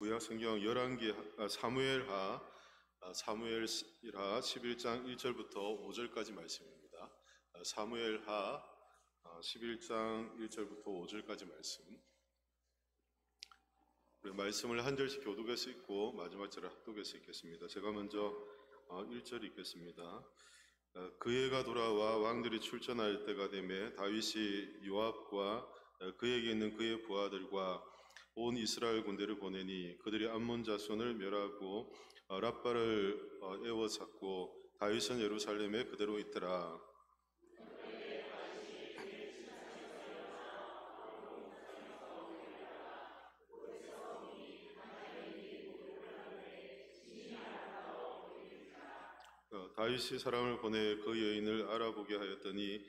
구약 성경 사무엘하 11장 1절부터 5절까지 말씀입니다. 사무엘하 11장 1절부터 5절까지 말씀. 우리 말씀을 한 절씩 교독해서 읽고 마지막 절을 합독해서 읽겠습니다. 제가 먼저 1절 읽겠습니다. 그 해가 돌아와 왕들이 출전할 때가 되매 다윗이 요압과 그에게 있는 그의 부하들과 온 이스라엘 군대를 보내니 그들이 암몬 자손을 멸하고 랍바를 에워쌌고 다윗은 예루살렘에 그대로 있더라. 다윗이 사람을 보내 그 여인을 알아보게 하였더니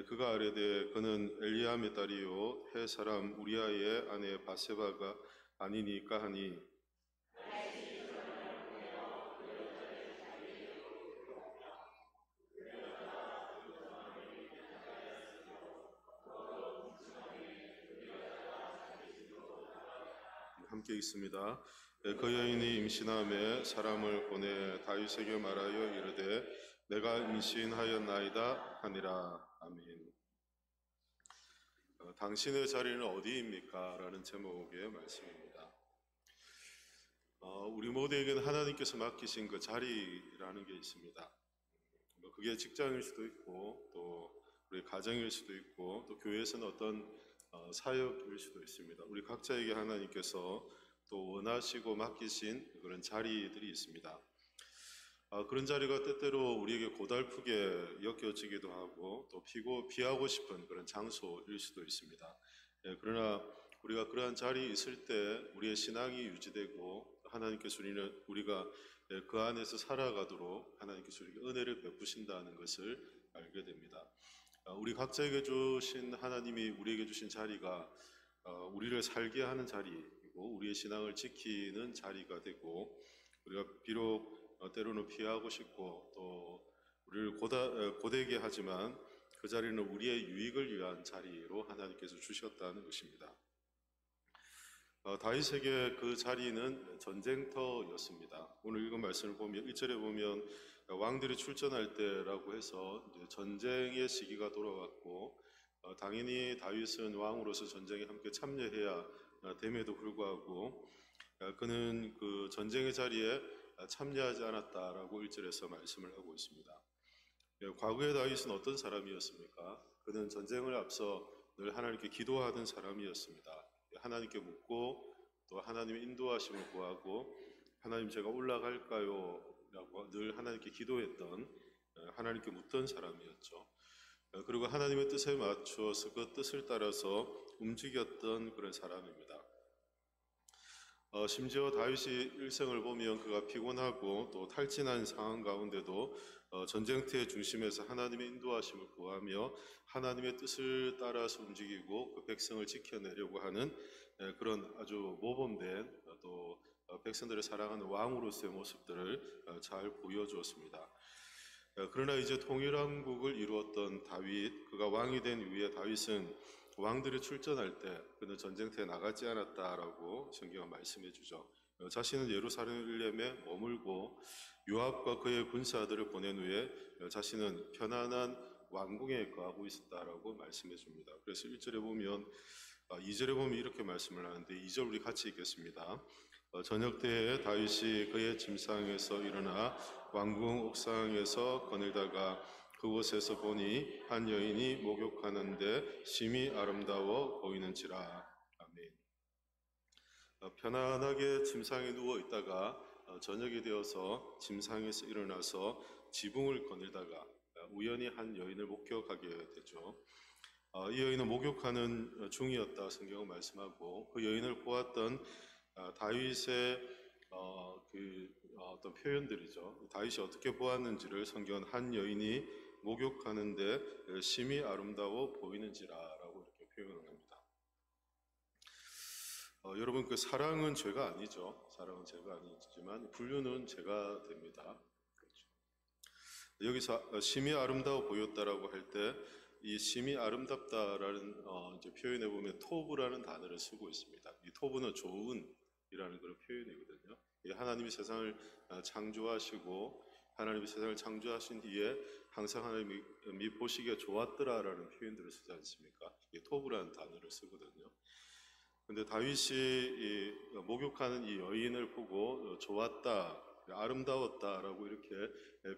그가 아뢰되 그는 엘리암의 딸이요 해 사람 우리아의 아내 바세바가 아니니까 하니 함께 있습니다. 그 여인이 임신함에 사람을 보내 다윗에게 말하여 이르되 내가 임신하였나이다 하니라. 아멘. 당신의 자리는 어디입니까? 라는 제목의 말씀입니다. 우리 모두에게는 하나님께서 맡기신 그 자리라는 게 있습니다. 그게 직장일 수도 있고 또 우리 가정일 수도 있고 또 교회에서는 어떤 사역일 수도 있습니다. 우리 각자에게 하나님께서 또 원하시고 맡기신 그런 자리들이 있습니다. 그런 자리가 때때로 우리에게 고달프게 여겨지기도 하고 또 피하고 싶은 그런 장소일 수도 있습니다. 그러나 우리가 그러한 자리에 있을 때 우리의 신앙이 유지되고 하나님께서 우리가 그 안에서 살아가도록 하나님께서 우리에게 은혜를 베푸신다는 것을 알게 됩니다. 우리 각자에게 주신 하나님이 우리에게 주신 자리가 우리를 살게 하는 자리이고 우리의 신앙을 지키는 자리가 되고 우리가 비록 때로는 피하고 싶고 또 우리를 고되게 하지만 그 자리는 우리의 유익을 위한 자리로 하나님께서 주셨다는 것입니다. 다윗에게 그 자리는 전쟁터였습니다. 오늘 읽은 말씀을 보면 1절에 보면 왕들이 출전할 때라고 해서 이제 전쟁의 시기가 돌아왔고 당연히 다윗은 왕으로서 전쟁에 함께 참여해야 됨에도 불구하고 그는 그 전쟁의 자리에 참여하지 않았다라고 1절에서 말씀을 하고 있습니다. 과거의 다윗은 어떤 사람이었습니까? 그는 전쟁을 앞서 늘 하나님께 기도하던 사람이었습니다. 하나님께 묻고 또 하나님의 인도하심을 구하고 하나님 제가 올라갈까요? 라고 늘 하나님께 기도했던 하나님께 묻던 사람이었죠. 그리고 하나님의 뜻에 맞추어서 그 뜻을 따라서 움직였던 그런 사람입니다. 심지어 다윗이 일생을 보면 그가 피곤하고 또 탈진한 상황 가운데도 전쟁터의 중심에서 하나님의 인도하심을 구하며 하나님의 뜻을 따라서 움직이고 그 백성을 지켜내려고 하는 그런 아주 모범된 또 백성들을 사랑하는 왕으로서의 모습들을 잘 보여주었습니다. 그러나 이제 통일왕국을 이루었던 다윗, 그가 왕이 된 이후에 다윗은 왕들이 출전할 때 그는 전쟁터에 나가지 않았다라고 성경은 말씀해 주죠. 자신은 예루살렘에 머물고 요압과 그의 군사들을 보낸 후에 자신은 편안한 왕궁에 거하고 있었다라고 말씀해 줍니다. 그래서 1절에 보면 2절에 보면 이렇게 말씀을 하는데 2절 우리 같이 읽겠습니다. 저녁 때에 다윗이 그의 침상에서 일어나 왕궁 옥상에서 거닐다가 그곳에서 보니 한 여인이 목욕하는데 심히 아름다워 보이는지라. 아멘. 편안하게 침상에 누워 있다가 저녁이 되어서 침상에서 일어나서 지붕을 거닐다가 우연히 한 여인을 목격하게 되죠. 이 여인은 목욕하는 중이었다 성경은 말씀하고 그 여인을 보았던 다윗의 어떤 표현들이죠. 다윗이 어떻게 보았는지를 성경은 한 여인이 목욕하는데 심히 아름다워 보이는지라라고 이렇게 표현을 합니다. 여러분 그 사랑은 죄가 아니죠. 사랑은 죄가 아니지만 불륜은 죄가 됩니다. 그렇죠. 여기서 심히 아름다워 보였다라고 할 때 이 심히 아름답다라는 이제 표현해 보면 토브라는 단어를 쓰고 있습니다. 이 토브는 좋은 그런 표현이거든요. 하나님이 세상을 창조하시고 하나님이 세상을 창조하신 뒤에 항상 하나님이 보시기에 좋았더라라는 표현들을 쓰지 않습니까? 토브라는 단어를 쓰거든요. 근데 다윗이 목욕하는 이 여인을 보고 좋았다, 아름다웠다라고 이렇게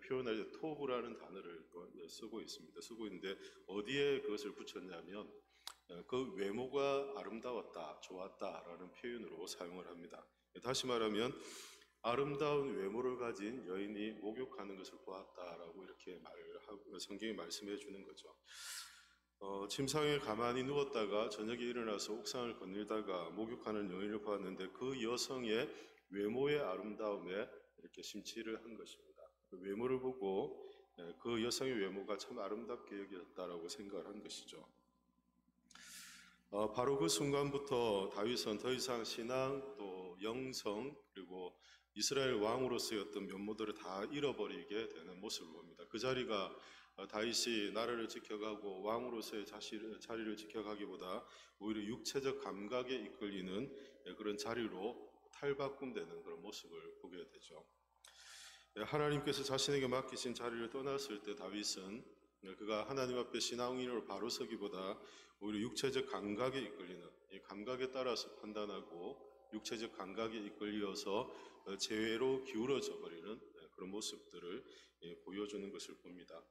표현할 때 토브라는 단어를 쓰고 있습니다. 쓰고 있는데 어디에 그것을 붙였냐면 그 외모가 아름다웠다, 좋았다라는 표현으로 사용을 합니다. 다시 말하면 아름다운 외모를 가진 여인이 목욕하는 것을 보았다라고 이렇게 성경이 말씀해 주는 거죠. 침상에 가만히 누웠다가 저녁에 일어나서 옥상을 거닐다가 목욕하는 여인을 보았는데 그 여성의 외모의 아름다움에 이렇게 심취를 한 것입니다. 그 외모를 보고 그 여성의 외모가 참 아름답게 여겼다라고 생각을 한 것이죠. 바로 그 순간부터 다윗은 더 이상 신앙 또 영성 그리고 이스라엘 왕으로서의 어떤 면모들을 다 잃어버리게 되는 모습을 봅니다. 그 자리가 다윗이 나라를 지켜가고 왕으로서의 자리를 지켜가기보다 오히려 육체적 감각에 이끌리는 그런 자리로 탈바꿈되는 그런 모습을 보게 되죠. 하나님께서 자신에게 맡기신 자리를 떠났을 때 다윗은 그가 하나님 앞에 신앙인으로 바로 서기보다 오히려 육체적 감각에 이끌리는 이 감각에 따라서 판단하고 육체적 감각에 이끌려서 재회로 기울어져 버리는 그런 모습들을 보여주는 것을 봅니다.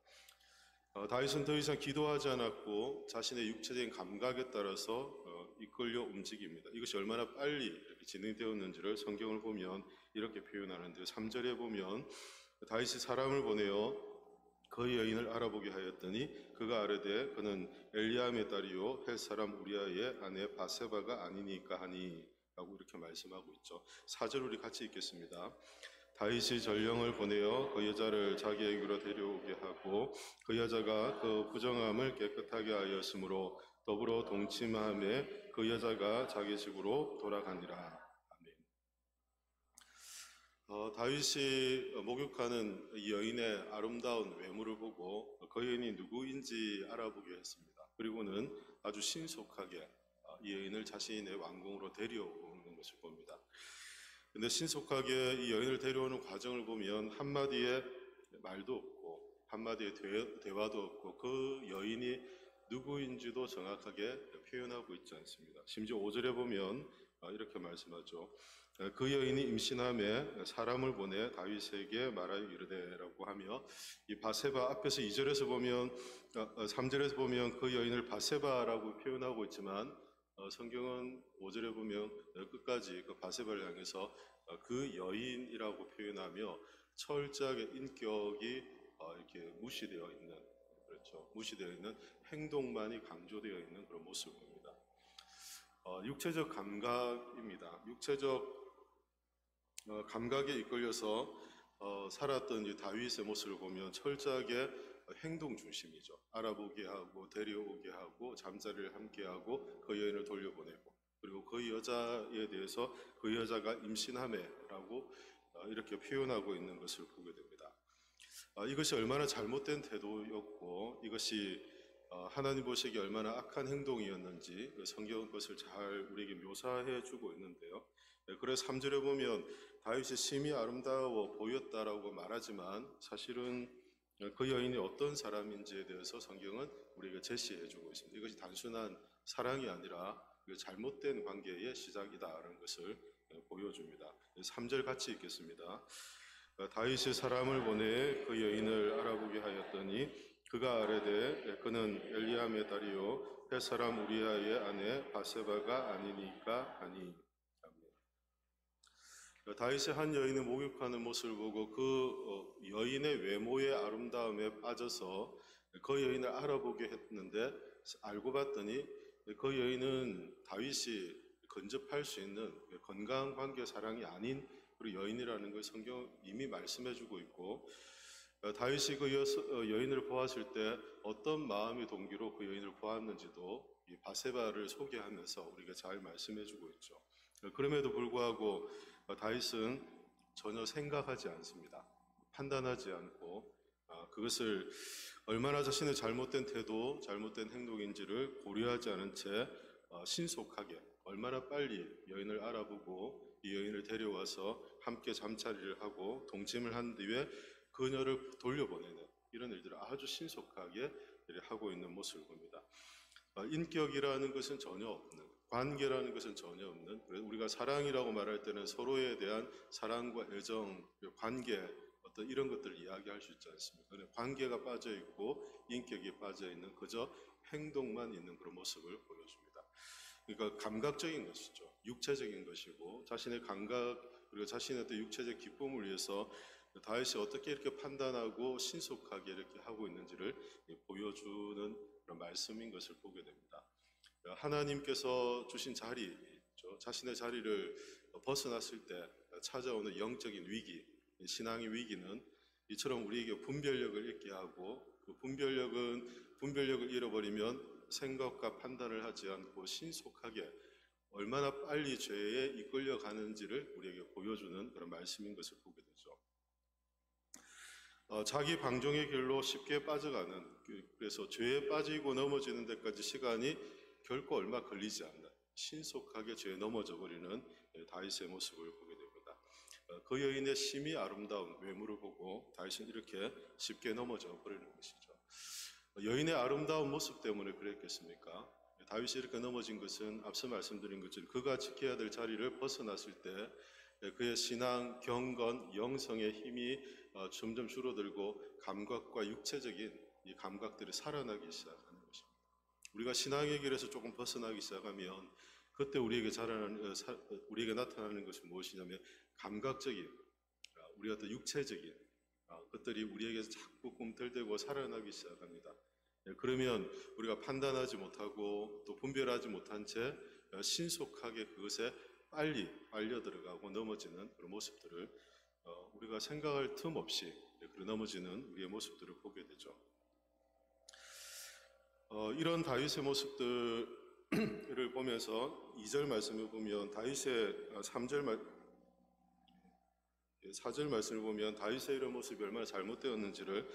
다윗은 더 이상 기도하지 않았고 자신의 육체적인 감각에 따라서 이끌려 움직입니다. 이것이 얼마나 빨리 이렇게 진행되었는지를 성경을 보면 이렇게 표현하는데 3절에 보면 다윗이 사람을 보내어 그 여인을 알아보게 하였더니 그가 아뢰되 그는 엘리암의 딸이요 헷 사람 우리아의 아내 바세바가 아니니까 하니 라고 이렇게 말씀하고 있죠. 4절 우리 같이 읽겠습니다. 다윗이 전령을 보내어 그 여자를 자기에게로 데려오게 하고 그 여자가 그 부정함을 깨끗하게 하였으므로 더불어 동침함에 그 여자가 자기 집으로 돌아가니라. 다윗이 목욕하는 이 여인의 아름다운 외모를 보고 그 여인이 누구인지 알아보게 했습니다. 그리고는 아주 신속하게 이 여인을 자신의 왕궁으로 데려오는 것을 봅니다. 근데 신속하게 이 여인을 데려오는 과정을 보면 한마디의 말도 없고 한마디의 대화도 없고 그 여인이 누구인지도 정확하게 표현하고 있지 않습니다. 심지어 5절에 보면 이렇게 말씀하죠. 그 여인이 임신함에 사람을 보내 다윗에게 말하여 이르되라고 하며 이 바세바 앞에서 2절에서 보면 3절에서 보면 그 여인을 바세바라고 표현하고 있지만 성경은 5절에 보면 끝까지 그 바세바를 향해서 그 여인이라고 표현하며 철저하게 인격이 이렇게 무시되어 있는 그렇죠. 무시되어 있는 행동만이 강조되어 있는 그런 모습을 봅니다. 육체적 감각입니다. 육체적 감각에 이끌려서 살았던 이 다윗의 모습을 보면 철저하게 행동 중심이죠. 알아보게 하고 데려오게 하고 잠자리를 함께 하고 그 여인을 돌려보내고 그리고 그 여자에 대해서 그 여자가 임신함에라고 이렇게 표현하고 있는 것을 보게 됩니다. 이것이 얼마나 잘못된 태도였고 이것이 하나님 보시기에 얼마나 악한 행동이었는지 성경은 그것을 잘 우리에게 묘사해 주고 있는데요. 그래서 3절에 보면 다윗이 심히 아름다워 보였다라고 말하지만 사실은 그 여인이 어떤 사람인지에 대해서 성경은 우리에게 제시해 주고 있습니다. 이것이 단순한 사랑이 아니라 잘못된 관계의 시작이다라는 것을 보여줍니다. 3절 같이 읽겠습니다. 다윗이 사람을 보내 그 여인을 알아보게 하였더니 그가 아뢰되 그는 엘리암의 딸이요 헷 사람 우리아의 아내 바세바가 아니니까 하니. 다윗의 한 여인을 목욕하는 모습을 보고 그 여인의 외모의 아름다움에 빠져서 그 여인을 알아보게 했는데 알고 봤더니 그 여인은 다윗이 근접할 수 있는 건강한 관계 사랑이 아닌 그리고 여인이라는 걸 성경 이미 말씀해주고 있고 다윗이 그 여인을 보았을 때 어떤 마음의 동기로 그 여인을 보았는지도 이 바세바를 소개하면서 우리가 잘 말씀해주고 있죠. 그럼에도 불구하고 다윗은 전혀 생각하지 않습니다. 판단하지 않고 그것을 얼마나 자신의 잘못된 태도, 잘못된 행동인지를 고려하지 않은 채 신속하게 얼마나 빨리 여인을 알아보고 이 여인을 데려와서 함께 잠자리를 하고 동침을 한 뒤에 그녀를 돌려보내는 이런 일들을 아주 신속하게 하고 있는 모습을 봅니다. 인격이라는 것은 전혀 없는, 관계라는 것은 전혀 없는, 우리가 사랑이라고 말할 때는 서로에 대한 사랑과 애정, 관계, 어떤 이런 것들을 이야기할 수 있지 않습니까? 관계가 빠져 있고 인격이 빠져 있는 그저 행동만 있는 그런 모습을 보여줍니다. 그러니까 감각적인 것이죠. 육체적인 것이고 자신의 감각 그리고 자신의 또 육체적 기쁨을 위해서 다윗이 어떻게 이렇게 판단하고 신속하게 이렇게 하고 있는지를 보여주는 그런 말씀인 것을 보게 됩니다. 하나님께서 주신 자리, 자신의 자리를 벗어났을 때 찾아오는 영적인 위기, 신앙의 위기는 이처럼 우리에게 분별력을 잃게 하고 그 분별력을 잃어버리면 생각과 판단을 하지 않고 신속하게 얼마나 빨리 죄에 이끌려 가는지를 우리에게 보여주는 그런 말씀인 것을 보게 되죠. 자기 방종의 길로 쉽게 빠져가는, 그래서 죄에 빠지고 넘어지는 데까지 시간이 결코 얼마 걸리지 않는 신속하게 죄에 넘어져 버리는 다윗의 모습을 보게 됩니다. 그 여인의 심히 아름다운 외모를 보고 다윗은 이렇게 쉽게 넘어져 버리는 것이죠. 여인의 아름다운 모습 때문에 그랬겠습니까? 다윗이 이렇게 넘어진 것은 앞서 말씀드린 것처럼 그가 지켜야 될 자리를 벗어났을 때 그의 신앙, 경건, 영성의 힘이 점점 줄어들고 감각과 육체적인 이 감각들이 살아나기 시작하는 것입니다. 우리가 신앙의 길에서 조금 벗어나기 시작하면 그때 우리에게 나타나는 것이 무엇이냐면 감각적인, 우리 어떤 육체적인 것들이 우리에게 자꾸 꿈틀대고 살아나기 시작합니다. 그러면 우리가 판단하지 못하고 또 분별하지 못한 채 신속하게 그것에 빨리 빨려 들어가고 넘어지는 그런 모습들을 우리가 생각할 틈 없이 그런 넘어지는 우리의 모습들을 보게 되죠. 이런 다윗의 모습들을 보면서 2절 말씀을 보면 다윗의 4절 말씀을 보면 다윗의 이런 모습이 얼마나 잘못되었는지를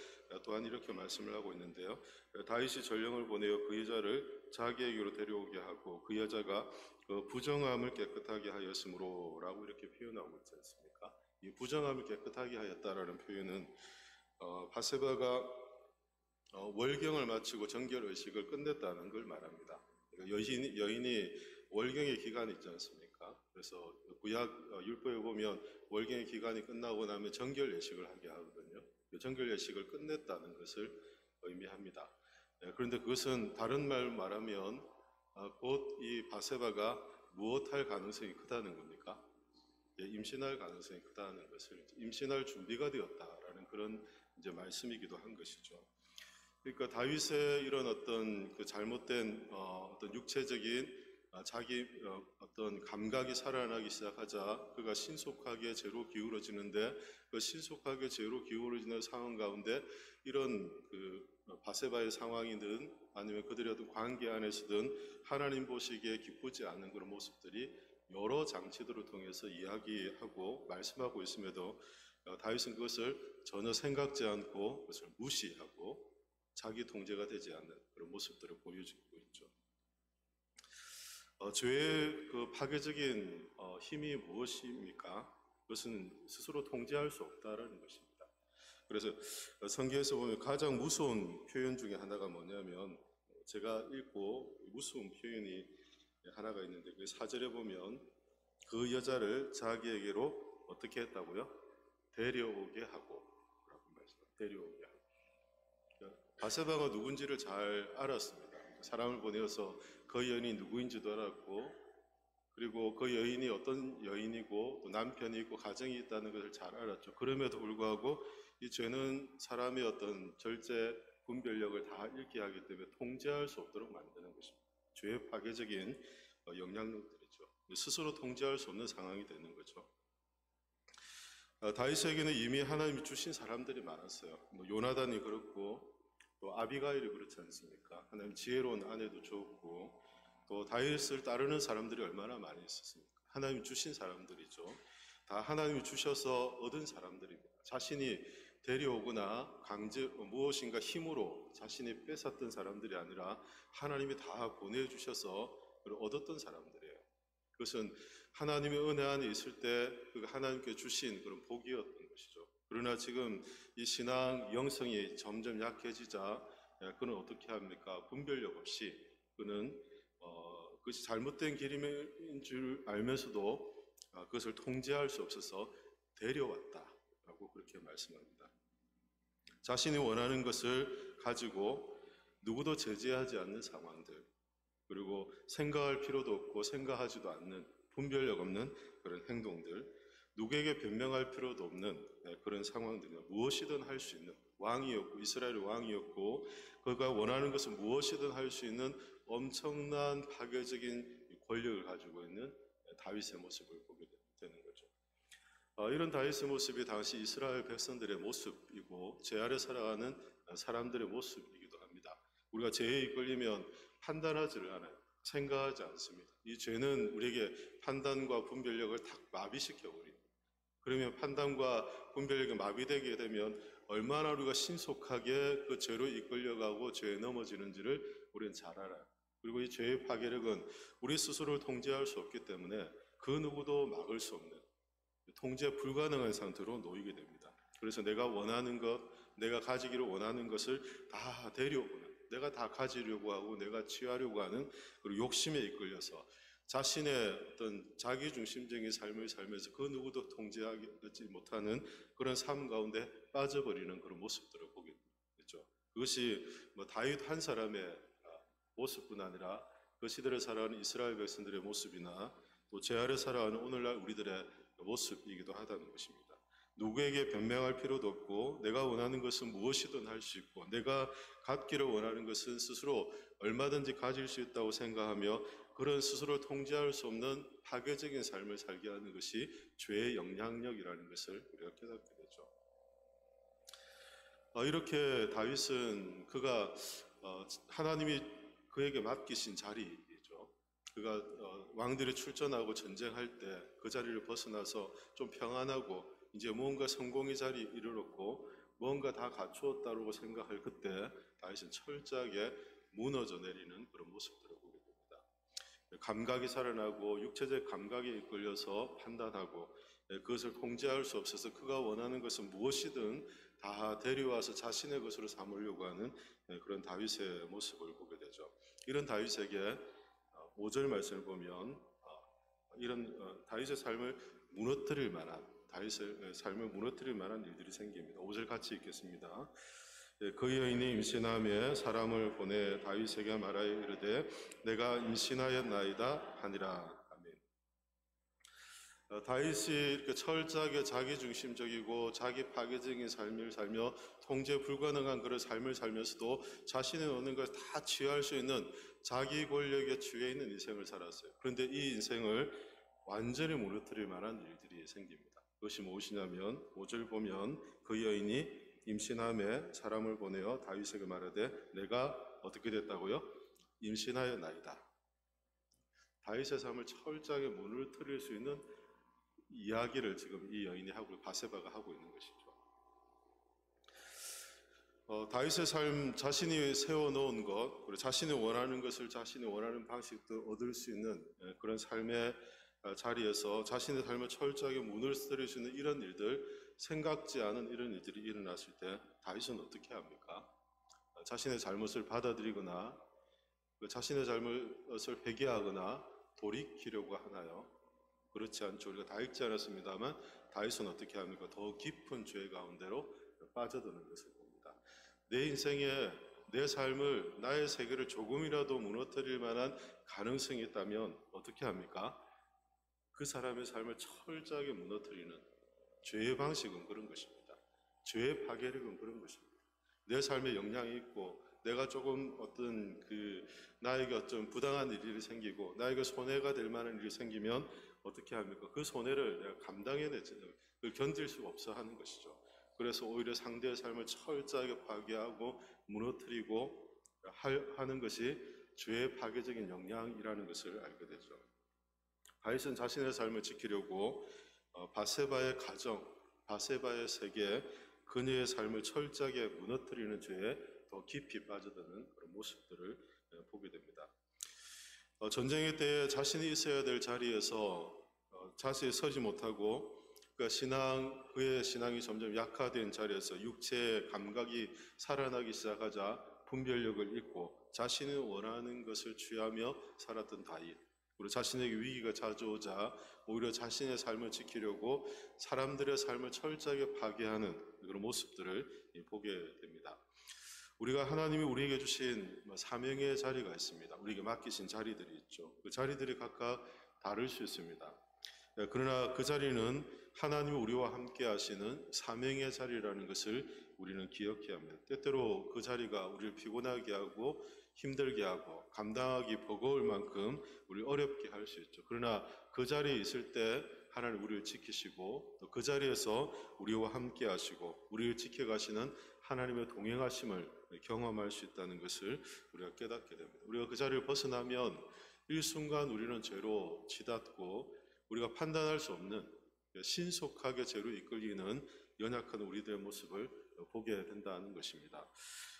또한 이렇게 말씀을 하고 있는데요. 다윗이 전령을 보내어 그 여자를 자기에게로 데려오게 하고 그 여자가 그 부정함을 깨끗하게 하였으므로 라고 이렇게 표현하고 있지 않습니까? 이 부정함을 깨끗하게 하였다라는 표현은 바세바가 월경을 마치고 정결의식을 끝냈다는 걸 말합니다. 그러니까 여인이 월경의 기간이 있지 않습니까? 그래서 구약 율법에 보면 월경의 기간이 끝나고 나면 정결 예식을 하게 하거든요. 정결 예식을 끝냈다는 것을 의미합니다. 그런데 그것은 다른 말로 말하면 곧 이 바세바가 무엇할 가능성이 크다는 겁니까? 임신할 가능성이 크다는 것을 임신할 준비가 되었다라는 그런 이제 말씀이기도 한 것이죠. 그러니까 다윗의 이런 어떤 그 잘못된 어떤 육체적인 자기 어떤 감각이 살아나기 시작하자 그가 신속하게 죄로 기울어지는데 그 신속하게 죄로 기울어지는 상황 가운데 이런 그 바세바의 상황이든 아니면 그들의 어떤 관계 안에서든 하나님 보시기에 기쁘지 않는 그런 모습들이 여러 장치들을 통해서 이야기하고 말씀하고 있음에도 다윗은 그것을 전혀 생각지 않고 그것을 무시하고 자기 통제가 되지 않는 그런 모습들을 보여주고 있죠. 죄의 그 파괴적인 힘이 무엇입니까? 그것은 스스로 통제할 수 없다라는 것입니다. 그래서 성경에서 보면 가장 무서운 표현 중에 하나가 뭐냐면 제가 읽고 무서운 표현이 하나가 있는데 그 4절에 보면 그 여자를 자기에게로 어떻게 했다고요? 데려오게 하고 라고 말씀합니다. 데려오게 하고. 바세바가 누군지를 잘 알았습니다. 사람을 보내어서 그 여인이 누구인지도 알았고 그리고 그 여인이 어떤 여인이고 또 남편이 있고 가정이 있다는 것을 잘 알았죠. 그럼에도 불구하고 이 죄는 사람의 어떤 절제 분별력을 다 잃게 하기 때문에 통제할 수 없도록 만드는 것입니다. 죄의 파괴적인 영향력들이죠. 스스로 통제할 수 없는 상황이 되는 거죠. 다윗에게는 이미 하나님이 주신 사람들이 많았어요. 요나단이 그렇고 또 아비가일이 그렇지 않습니까? 하나님 지혜로운 아내도 좋고 또 다윗을 따르는 사람들이 얼마나 많이 있었습니까? 하나님 주신 사람들이죠. 다 하나님이 주셔서 얻은 사람들입니다. 자신이 데려오거나 무엇인가 힘으로 자신이 뺏었던 사람들이 아니라 하나님이 다 보내주셔서 얻었던 사람들이에요. 그것은 하나님의 은혜 안에 있을 때 그 하나님께 주신 그런 복이었던 것이죠. 그러나 지금 이 신앙 영성이 점점 약해지자 그는 어떻게 합니까? 분별력 없이 그는 그것이 잘못된 길인 줄 알면서도 그것을 통제할 수 없어서 데려왔다라고 그렇게 말씀합니다. 자신이 원하는 것을 가지고 누구도 제재하지 않는 상황들, 그리고 생각할 필요도 없고 생각하지도 않는 분별력 없는 그런 행동들, 누구에게 변명할 필요도 없는 그런 상황들은 무엇이든 할 수 있는 왕이었고, 이스라엘의 왕이었고, 그가 원하는 것은 무엇이든 할 수 있는 엄청난 파괴적인 권력을 가지고 있는 다윗의 모습을 보게 되는 거죠. 이런 다윗의 모습이 당시 이스라엘 백성들의 모습이고 죄 아래 살아가는 사람들의 모습이기도 합니다. 우리가 죄에 이끌리면 판단하지를 않아요. 생각하지 않습니다. 이 죄는 우리에게 판단과 분별력을 다 마비시켜버립니다. 그러면 판단과 분별력이 마비되게 되면 얼마나 우리가 신속하게 그 죄로 이끌려가고 죄에 넘어지는지를 우리는 잘 알아요. 그리고 이 죄의 파괴력은 우리 스스로를 통제할 수 없기 때문에 그 누구도 막을 수 없는 통제 불가능한 상태로 놓이게 됩니다. 그래서 내가 원하는 것, 내가 가지기를 원하는 것을 다 데려오는, 내가 다 가지려고 하고 내가 취하려고 하는 그리고 욕심에 이끌려서 자신의 어떤 자기중심적인 삶을 살면서 그 누구도 통제하지 못하는 그런 삶 가운데 빠져버리는 그런 모습들을 보게 됐죠. 그것이 다윗 한 사람의 모습뿐 아니라 그 시대를 살아가는 이스라엘 백성들의 모습이나 또 제 아래 살아가는 오늘날 우리들의 모습이기도 하다는 것입니다. 누구에게 변명할 필요도 없고 내가 원하는 것은 무엇이든 할 수 있고 내가 갖기를 원하는 것은 스스로 얼마든지 가질 수 있다고 생각하며 그런 스스로 통제할 수 없는 파괴적인 삶을 살게 하는 것이 죄의 영향력이라는 것을 우리가 깨닫게 되죠. 이렇게 다윗은 그가 하나님이 그에게 맡기신 자리이죠. 그가 왕들이 출전하고 전쟁할 때 그 자리를 벗어나서 좀 평안하고 이제 뭔가 성공의 자리에 이르렀고 뭔가 다 갖추었다고 생각할 그때 다윗은 철저하게 무너져 내리는 그런 모습들을 보게 됩니다. 감각이 살아나고 육체적 감각에 이끌려서 판단하고 그것을 통제할 수 없어서 그가 원하는 것은 무엇이든 다 데려와서 자신의 것으로 삼으려고 하는 그런 다윗의 모습을 보게 되죠. 이런 다윗에게 5절 말씀을 보면 이런 다윗의 삶을 무너뜨릴 만한 다윗의 삶을 무너뜨릴 만한 일들이 생깁니다. 5절 같이 읽겠습니다. 그 여인이 임신함에 사람을 보내 다윗에게 말하여 이르되 내가 임신하였나이다 하니라. 아멘. 다윗이 이렇게 철저하게 자기중심적이고 자기 파괴적인 삶을 살며 통제 불가능한 그런 삶을 살면서도 자신의 얻는 것을 다 취할 수 있는 자기 권력에 취해 있는 인생을 살았어요. 그런데 이 인생을 완전히 무너뜨릴 만한 일들이 생깁니다. 그것이 무엇이냐면 5절 보면 그 여인이 임신함에 사람을 보내어 다윗에게 말하되 내가 어떻게 됐다고요? 임신하였나이다. 다윗의 삶을 철저하게 무너뜨릴 수 있는 이야기를 지금 이 여인이 하고 바세바가 하고 있는 것이죠. 다윗의 삶, 자신이 세워놓은 것, 그리고 자신이 원하는 것을 자신이 원하는 방식도 얻을 수 있는 그런 삶의 자리에서 자신의 삶을 철저하게 무너뜨릴 수 있는 이런 일들, 생각지 않은 이런 일들이 일어났을 때 다윗은 어떻게 합니까? 자신의 잘못을 받아들이거나 자신의 잘못을 회개하거나 돌이키려고 하나요? 그렇지 않죠. 우리가 다 읽지 않았습니다만 다윗은 어떻게 합니까? 더 깊은 죄 가운데로 빠져드는 것을 봅니다. 내 인생에 내 삶을 나의 세계를 조금이라도 무너뜨릴 만한 가능성이 있다면 어떻게 합니까? 그 사람의 삶을 철저하게 무너뜨리는 죄의 방식은 그런 것입니다. 죄의 파괴력은 그런 것입니다. 내 삶에 영향이 있고 내가 조금 어떤 나에게 어떤 부당한 일이 생기고 나에게 손해가 될 만한 일이 생기면 어떻게 합니까? 그 손해를 내가 감당해내지, 그걸 견딜 수가 없어 하는 것이죠. 그래서 오히려 상대의 삶을 철저하게 파괴하고 무너뜨리고 하는 것이 죄의 파괴적인 영향이라는 것을 알게 되죠. 다윗은 자신의 삶을 지키려고 바세바의 가정, 바세바의 세계, 그녀의 삶을 철저하게 무너뜨리는 죄에 더 깊이 빠져드는 그런 모습들을 보게 됩니다. 전쟁의 때에 자신이 있어야 될 자리에서 자세히 서지 못하고 그의 신앙이 점점 약화된 자리에서 육체의 감각이 살아나기 시작하자 분별력을 잃고 자신이 원하는 것을 취하며 살았던 다윗, 그리고 자신에게 위기가 찾아오자 오히려 자신의 삶을 지키려고 사람들의 삶을 철저하게 파괴하는 그런 모습들을 보게 됩니다. 우리가 하나님이 우리에게 주신 사명의 자리가 있습니다. 우리에게 맡기신 자리들이 있죠. 그 자리들이 각각 다를 수 있습니다. 그러나 그 자리는 하나님이 우리와 함께 하시는 사명의 자리라는 것을 우리는 기억해야 합니다. 때때로 그 자리가 우리를 피곤하게 하고 힘들게 하고 감당하기 버거울 만큼 우리를 어렵게 할 수 있죠. 그러나 그 자리에 있을 때 하나님 우리를 지키시고 또 그 자리에서 우리와 함께 하시고 우리를 지켜가시는 하나님의 동행하심을 경험할 수 있다는 것을 우리가 깨닫게 됩니다. 우리가 그 자리를 벗어나면 일순간 우리는 죄로 치닫고 우리가 판단할 수 없는 신속하게 죄로 이끌리는 연약한 우리들의 모습을 보게 된다는 것입니다.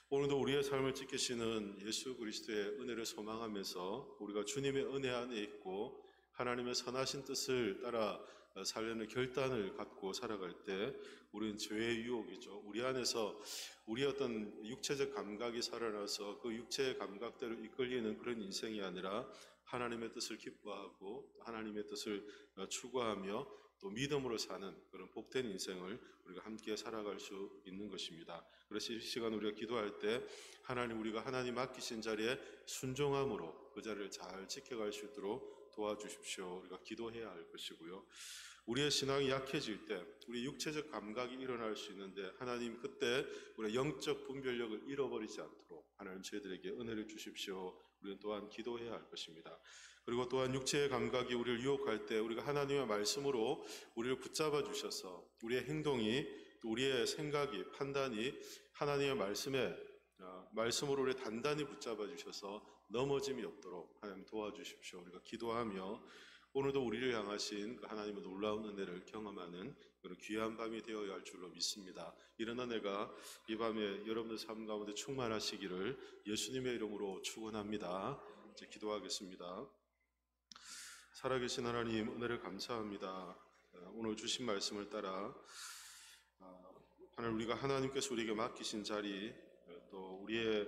오늘도 우리의 삶을 지키시는 예수 그리스도의 은혜를 소망하면서 우리가 주님의 은혜 안에 있고 하나님의 선하신 뜻을 따라 살려는 결단을 갖고 살아갈 때 우리는 죄의 유혹이죠. 우리 안에서 우리의 어떤 육체적 감각이 살아나서 그 육체의 감각대로 이끌리는 그런 인생이 아니라 하나님의 뜻을 기뻐하고 하나님의 뜻을 추구하며 또 믿음으로 사는 그런 복된 인생을 우리가 함께 살아갈 수 있는 것입니다. 그래서 이 시간 우리가 기도할 때 하나님, 우리가 하나님 맡기신 자리에 순종함으로 그 자리를 잘 지켜갈 수 있도록 도와주십시오. 우리가 기도해야 할 것이고요. 우리의 신앙이 약해질 때 우리 육체적 감각이 일어날 수 있는데 하나님, 그때 우리의 영적 분별력을 잃어버리지 않도록 하나님 저희들에게 은혜를 주십시오. 우리는 또한 기도해야 할 것입니다. 그리고 또한 육체의 감각이 우리를 유혹할 때 우리가 하나님의 말씀으로 우리를 붙잡아 주셔서 우리의 행동이 또 우리의 생각이 판단이 하나님의 말씀으로 우리 단단히 붙잡아 주셔서 넘어짐이 없도록 하나님 도와주십시오. 우리가 기도하며 오늘도 우리를 향하신 그 하나님의 놀라운 은혜를 경험하는 그런 귀한 밤이 되어야 할 줄로 믿습니다. 이런 은혜가 이 밤에 여러분들 삶 가운데 충만하시기를 예수님의 이름으로 축원합니다. 이제 기도하겠습니다. 살아계신 하나님, 은혜를 감사합니다. 오늘 주신 말씀을 따라 하나님, 우리가 하나님께서 우리에게 맡기신 자리, 또 우리의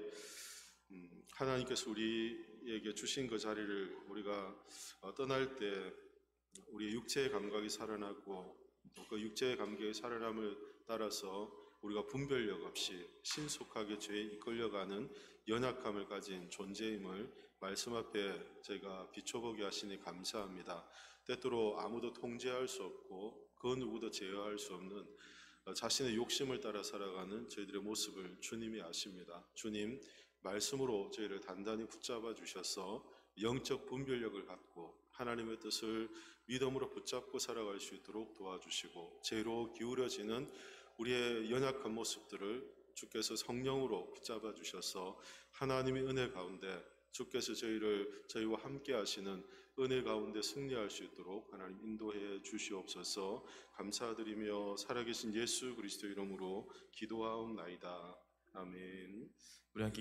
하나님께서 우리에게 주신 그 자리를 우리가 떠날 때 우리의 육체의 감각이 살아나고 또 그 육체의 감각이 살아남을 따라서 우리가 분별력 없이 신속하게 죄에 이끌려가는 연약함을 가진 존재임을 말씀 앞에 제가 비춰보게 하시니 감사합니다. 때때로 아무도 통제할 수 없고 그 누구도 제어할 수 없는 자신의 욕심을 따라 살아가는 저희들의 모습을 주님이 아십니다. 주님, 말씀으로 저희를 단단히 붙잡아 주셔서 영적 분별력을 갖고 하나님의 뜻을 믿음으로 붙잡고 살아갈 수 있도록 도와주시고 죄로 기울어지는 우리의 연약한 모습들을 주께서 성령으로 붙잡아 주셔서 하나님의 은혜 가운데 주께서 저희와 함께 하시는 은혜 가운데 승리할 수 있도록 하나님 인도해 주시옵소서. 감사드리며 살아계신 예수 그리스도 이름으로 기도하옵나이다. 아멘. 우리 함께